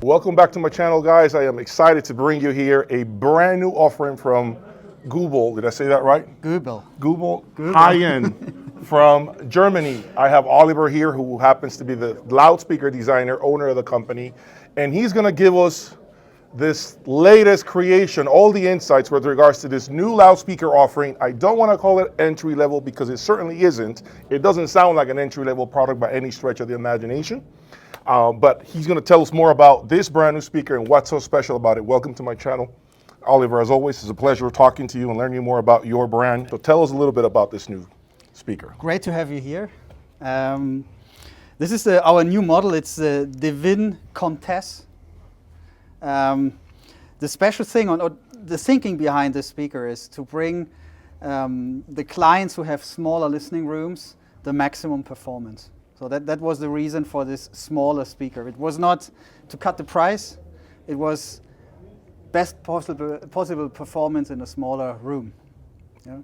Welcome back to my channel, guys. I am excited to bring you here a brand new offering from Goebel. Did I say that right? Goebel. Goebel. High-end from Germany. I have Oliver here, who happens to be the loudspeaker designer, owner of the company, and he's going to give us this latest creation, all the insights with regards to this new loudspeaker offering. I don't want to call it entry level because it certainly isn't. It doesn't sound like an entry level product by any stretch of the imagination. But he's going to tell us more about this brand new speaker and what's so special about it. Welcome to my channel. Oliver, as always, it's a pleasure talking to you and learning more about your brand. So tell us a little bit about this new speaker. Great to have you here. This is our new model. It's the Divin Comtesse. The special thing, or the thinking behind this speaker is to bring the clients who have smaller listening rooms the maximum performance. So that was the reason for this smaller speaker. It was not to cut the price, it was best possible performance in a smaller room. Yeah?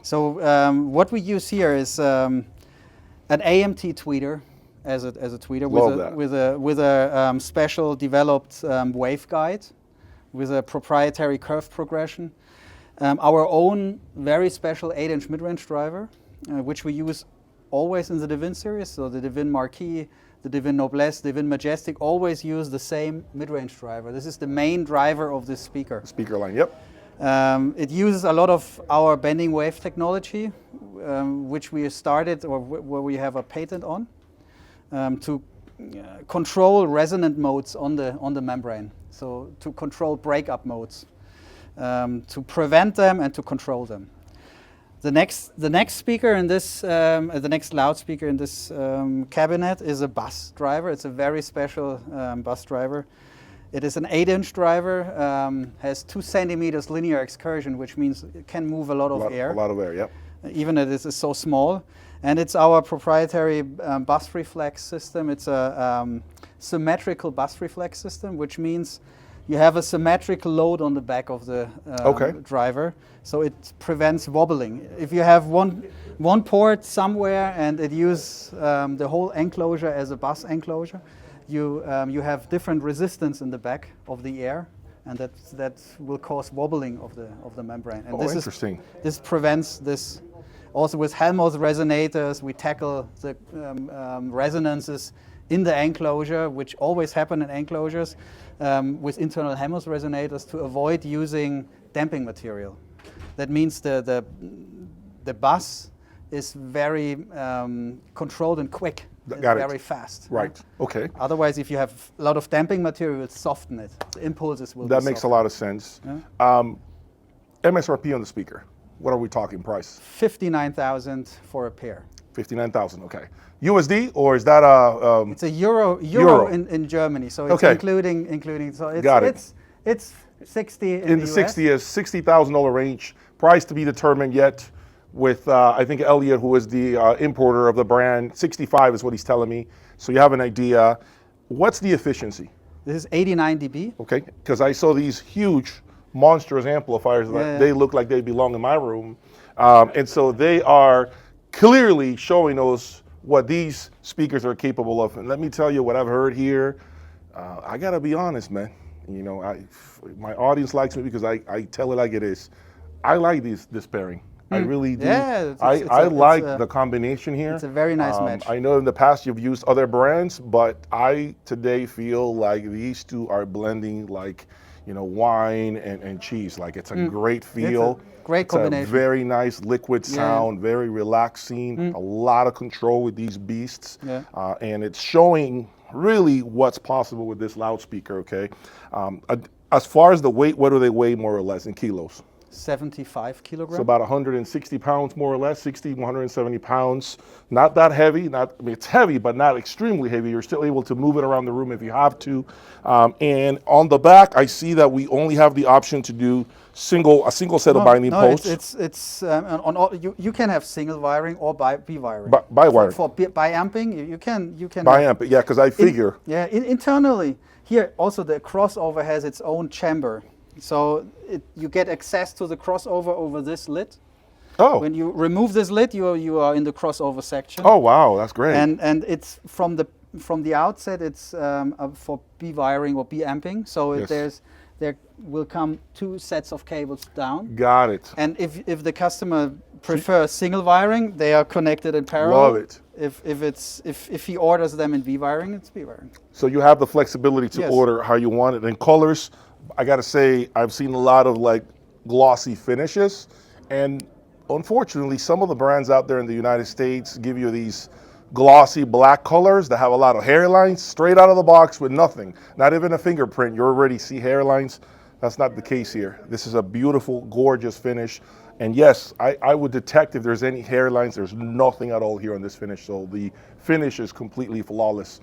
So what we use here is an AMT tweeter as a tweeter with a special developed waveguide with a proprietary curve progression. Our own very special 8-inch mid-range driver, which we use always in the Divin series. So the Divin Marquis, the Divin Noblesse, Divin Majestic always use the same mid-range driver. This is the main driver of this speaker. Speaker line, yep. It uses a lot of our bending wave technology, which we started, or where we have a patent on, to control resonant modes on the membrane. So to control breakup modes, to prevent them and to control them. The next speaker in this, the next loudspeaker in this cabinet is a bus driver. It's a very special bus driver. It is an 8-inch driver, has 2 centimeters linear excursion, which means it can move a lot of air. A lot of air, yep. Even if it is so small. And it's our proprietary bus reflex system. It's a symmetrical bus reflex system, which means you have a symmetric load on the back of the driver, so it prevents wobbling. If you have one port somewhere and it uses the whole enclosure as a bus enclosure, you have different resistance in the back of the air, and that will cause wobbling of the membrane. And interesting. This prevents this. Also with Helmholtz resonators, we tackle the resonances in the enclosure, which always happen in enclosures, with internal Helmholtz resonators to avoid using damping material. That means the bus is very controlled and quick, very fast. Right, okay. Otherwise, if you have a lot of damping material, it will soften it. The impulses will be That makes a lot of sense. Yeah? MSRP on the speaker, what are we talking price? 59,000 for a pair. 59,000, okay. USD, or is that a? It's a euro in Germany, so it's including. So it's 60 in the US. 60 is $60,000 range. Price to be determined yet. With I think Elliot, who is the importer of the brand, 65 is what he's telling me. So you have an idea. What's the efficiency? This is 89 dB. Okay, because I saw these huge, monstrous amplifiers that they look like they belong in my room, and so they are clearly showing us what these speakers are capable of. And let me tell you what I've heard here. I gotta be honest, man. You know, my audience likes me because I tell it like it is. I like this pairing. I really do. Yeah, I like the combination here. It's a very nice match. I know in the past you've used other brands, but I today feel like these two are blending like, you know, wine and cheese. Like it's a great feel. It's a great combination. It's a very nice liquid sound, very relaxing, a lot of control with these beasts. Yeah. And it's showing really what's possible with this loudspeaker, okay? As far as the weight, what do they weigh more or less in kilos? 75 kilograms. So about 160 pounds more or less, 60, 170 pounds. Not that heavy, I mean it's heavy, but not extremely heavy. You're still able to move it around the room if you have to. And on the back, I see that we only have the option to do a single set of binding posts. It's on all, you can have single wiring or bi-wiring. Bi-wiring. For bi-amping, you can. Bi-amping, yeah, because I figure. Internally, here also the crossover has its own chamber. So you get access to the crossover over this lid. Oh. When you remove this lid, you are in the crossover section. Oh wow, that's great. And it's from the from the outset, it's for B-wiring or B-amping. So Yes. there will come 2 sets of cables down. Got it. And if the customer prefers single wiring, they are connected in parallel. Love it. If he orders them in B-wiring, it's B-wiring. So you have the flexibility to Yes. order how you want it. And colors, I gotta say, I've seen a lot of like glossy finishes, and unfortunately, some of the brands out there in the United States give you these glossy black colors that have a lot of hairlines straight out of the box with nothing, not even a fingerprint. You already see hairlines. That's not the case here. This is a beautiful, gorgeous finish. And yes, I would detect if there's any hairlines. There's nothing at all here on this finish. So the finish is completely flawless,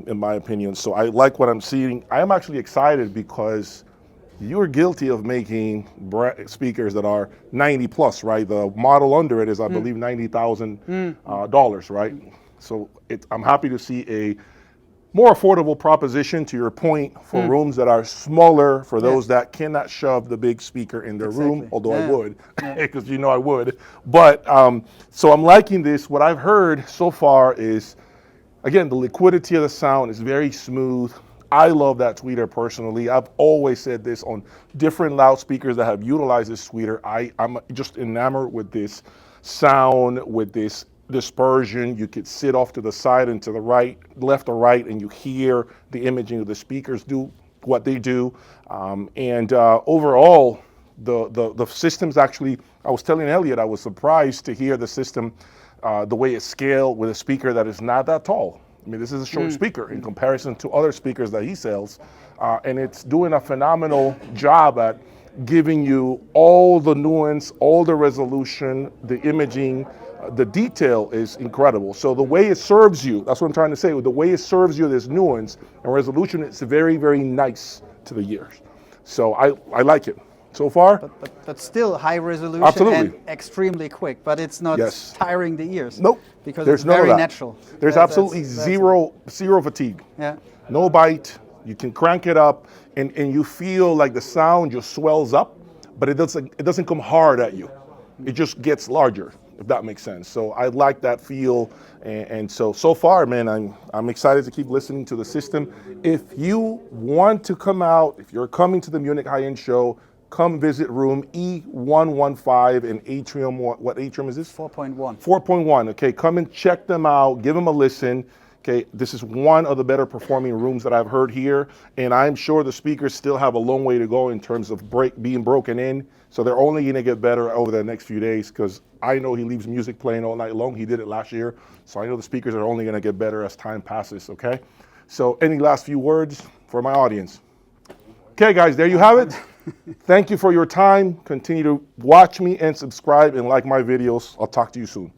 in my opinion. So I like what I'm seeing. I am actually excited because you're guilty of making speakers that are 90 plus, right? The model under it is, I believe, $90,000, right? So I'm happy to see a more affordable proposition, to your point, for rooms that are smaller, for those that cannot shove the big speaker in their room, although I would, because you know I would. But so I'm liking this. What I've heard so far is, again, the liquidity of the sound is very smooth. I love that tweeter personally. I've always said this on different loudspeakers that have utilized this tweeter. I'm just enamored with this sound, with this dispersion. You could sit off to the side and to the right, left or right, and you hear the imaging of the speakers do what they do. Overall, the system's actually, I was telling Elliot, I was surprised to hear the system, the way it's scaled with a speaker that is not that tall. I mean, this is a short speaker in comparison to other speakers that he sells, and it's doing a phenomenal job at giving you all the nuance, all the resolution, the imaging, the detail is incredible. So the way it serves you, that's what I'm trying to say, the way it serves you, this nuance and resolution, it's very, very nice to the ears. So I like it. So far? But still high resolution Absolutely. and extremely quick, but it's not tiring the ears. Nope. Because There's it's none of very that. natural. There's absolutely zero fatigue. Yeah. No bite. You can crank it up and you feel like the sound just swells up, but it doesn't come hard at you. It just gets larger, if that makes sense. So I like that feel, and so far, man, I'm excited to keep listening to the system. If you want to come out, if you're coming to the Munich High-End Show, come visit room E115 in Atrium. What atrium is this? 4.1. 4.1. Okay, come and check them out. Give them a listen. Okay, this is one of the better performing rooms that I've heard here, and I'm sure the speakers still have a long way to go in terms of being broken in. So they're only going to get better over the next few days, because I know he leaves music playing all night long. He did it last year, so I know the speakers are only going to get better as time passes. Okay, so any last few words for my audience? Okay, guys, there you have it. Thank you for your time. Continue to watch me and subscribe and like my videos. I'll talk to you soon.